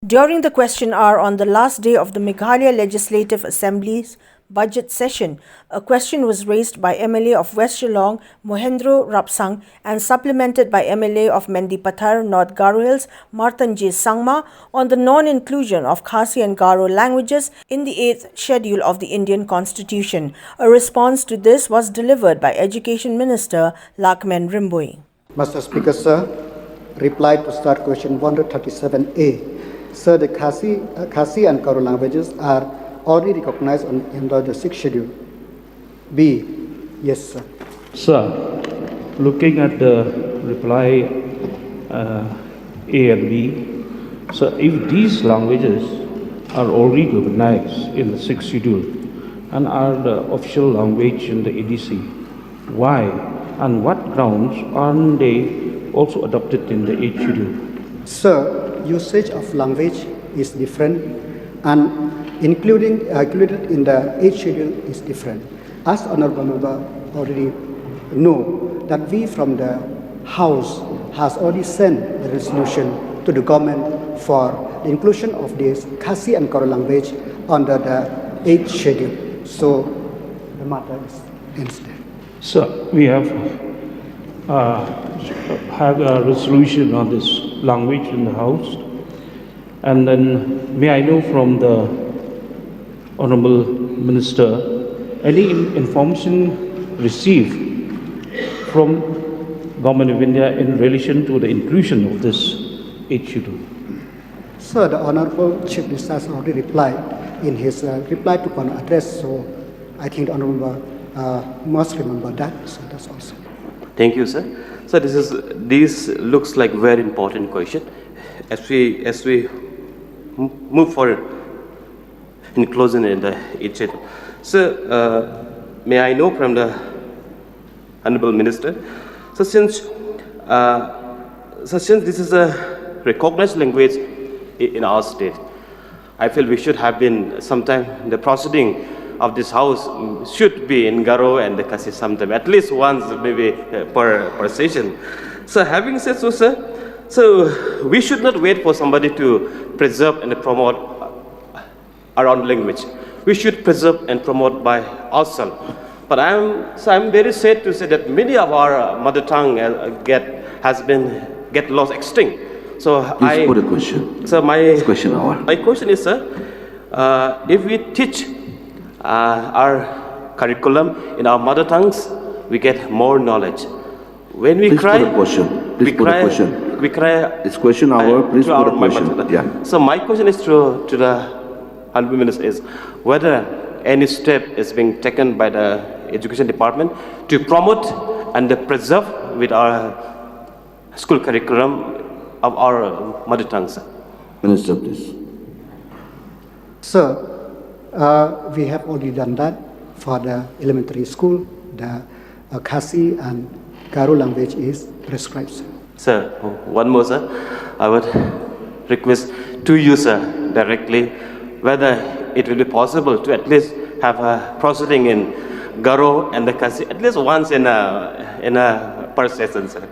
During the question hour on the last day of the Meghalaya Legislative Assembly's budget session, a question was raised by MLA of West Shillong, MOHENDRO RAPSANG, and supplemented by MLA of MENDIPATHAR, North Garo Hills, MARTHON SANGMA, on the non-inclusion of KHASI and GARO languages in the 8th schedule of the Indian Constitution. A response to this was delivered by Education Minister LAHKMEN RYMBUI. Mr. Speaker, sir, reply to start question 137A. Sir, the KHASI and GARO languages are already recognized in the 6th schedule. B. Yes, sir. Sir, looking at the reply A and B, so if these languages are already recognized in the 6th schedule and are the official language in the EDC, why and what grounds aren't they also adopted in the 8th schedule? Sir, usage of language is different and included in the 8th schedule is different. As Honorable Member already know that we from the House has already sent the resolution to the government for the inclusion of this KHASI and GARO language under the 8th schedule. So the matter is instead. So we have a resolution on this language in the House, and then may I know from the Honorable Minister any information received from Government of India in relation to the inclusion of this 8th schedule? Sir, the Honorable Chief Minister has already replied in his reply to one address, so I think the Honorable must remember that, so that's also. Thank you, sir. So this looks like very important question as we move forward in closing in the 8th schedule. So may I know from the Honorable Minister, so since this is a recognized language in our state, I feel we should have been sometime the proceeding of this House should be in Garo and the KHASI sometime, at least once maybe per session. So having said so, sir, so we should not wait for somebody to preserve and promote our own language. We should preserve and promote by ourselves. But I'm very sad to say that many of our mother tongue get lost extinct. So please put a question. So my question hour. My question is, sir, if we teach our curriculum in our mother tongues, we get more knowledge. When we please cry, put a question. Please put a question. We cry. It's question hour. Please put a question. Yeah. So my question is to the Honorable Minister is whether any step is being taken by the Education Department to promote and preserve with our school curriculum of our mother tongue, sir. Minister, please. Sir, we have already done that for the elementary school. The KHASI and GARO language is prescribed, sir. Sir, one more, sir. I would request to you, sir, directly, whether it will be possible to at least have a proceeding in GARO and the KHASI at least once in a per session, sir.